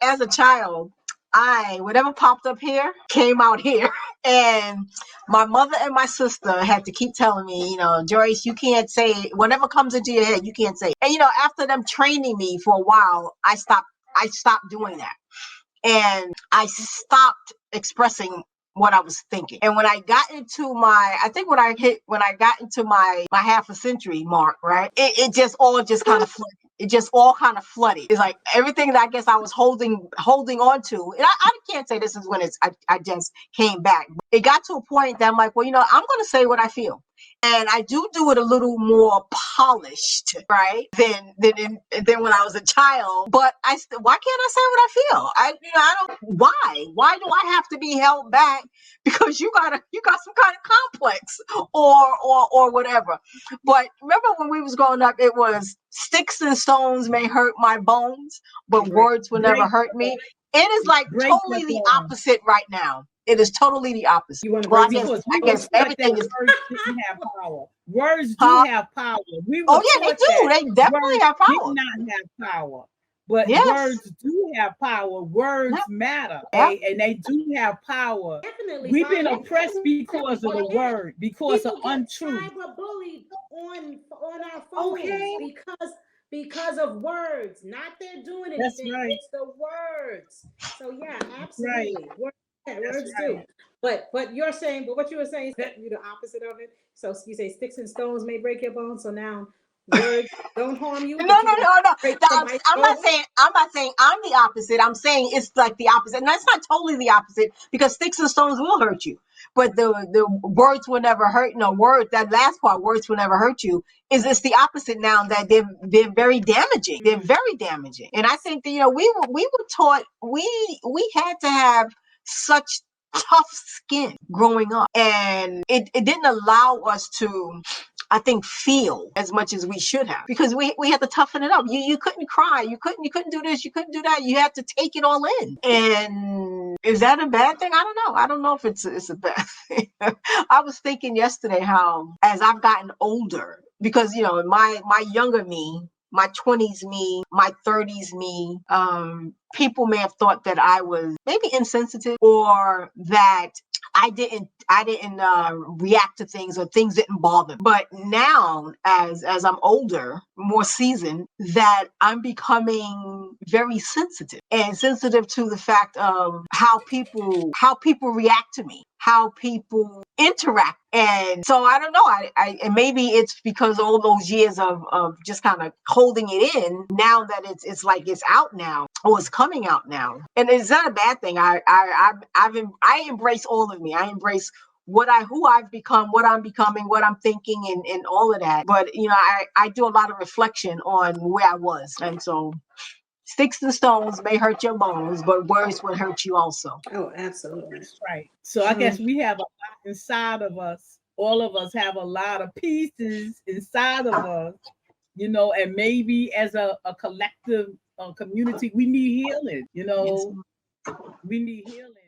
as a child, whatever popped up here came out here. And my mother and my sister had to keep telling me, Joyce, you can't say whatever comes into your head, you can't say. And after them training me for a while, I stopped doing that. And I stopped expressing what I was thinking. And when I got into when I got into my half a century mark, right, it just all just kind of flooded. It just all kind of flooded. It's like everything that I guess I was holding on to. And I can't say this is when I just came back. It got to a point that I'm like, well, I'm going to say what I feel. And I do it a little more polished, right, than when I was a child. But why can't I say what I feel? I don't. Why do I have to be held back because you got some kind of complex or whatever? But remember when we was growing up, it was sticks and stones may hurt my bones, but words will never hurt me. It is like totally the opposite right now. It is totally the opposite. You want to I guess everything is. Words didn't have power. Words do have power. We were they do. They definitely have power. Did not have power, but words do have power. Words matter, and they do have power. Definitely, we've been oppressed because of the word, because of untruth. Cyberbullied on our phones because of words. Not they're doing anything. That's right. It's the words. So yeah, absolutely. Right. Words do. But you're saying, but what you were saying is that you're the opposite of it. So you say sticks and stones may break your bones. So now words don't harm you. No. I'm not saying I'm the opposite. I'm saying it's like the opposite. And that's not totally the opposite because sticks and stones will hurt you. But the words will never hurt. No, that last part, words will never hurt you, it's the opposite now that they're very damaging. They're very damaging. And I think that, we were taught we had to have such tough skin growing up, and it didn't allow us to, I think, feel as much as we should have, because we had to toughen it up. You couldn't cry, you couldn't do this, you couldn't do that. You had to take it all in. And is that a bad thing? I don't know if it's a bad thing. I was thinking yesterday how, as I've gotten older, because my younger me, my 20s me, my 30s me, people may have thought that I was maybe insensitive, or that I didn't react to things, or things didn't bother me. But now, as I'm older, more seasoned, that I'm becoming very sensitive to the fact of how people react to me, how people interact. And so I don't know. And maybe it's because all those years of just kind of holding it in. Now that it's like it's out now, or it's coming out now, and it's not a bad thing. I embrace all of me. I embrace who I've become, what I'm becoming, what I'm thinking, and all of that. But I do a lot of reflection on where I was, and so. Sticks and stones may hurt your bones, but words will hurt you also. Oh, absolutely. That's right. So I guess we have a lot inside of us. All of us have a lot of pieces inside of us, and maybe as a collective community, we need healing, we need healing.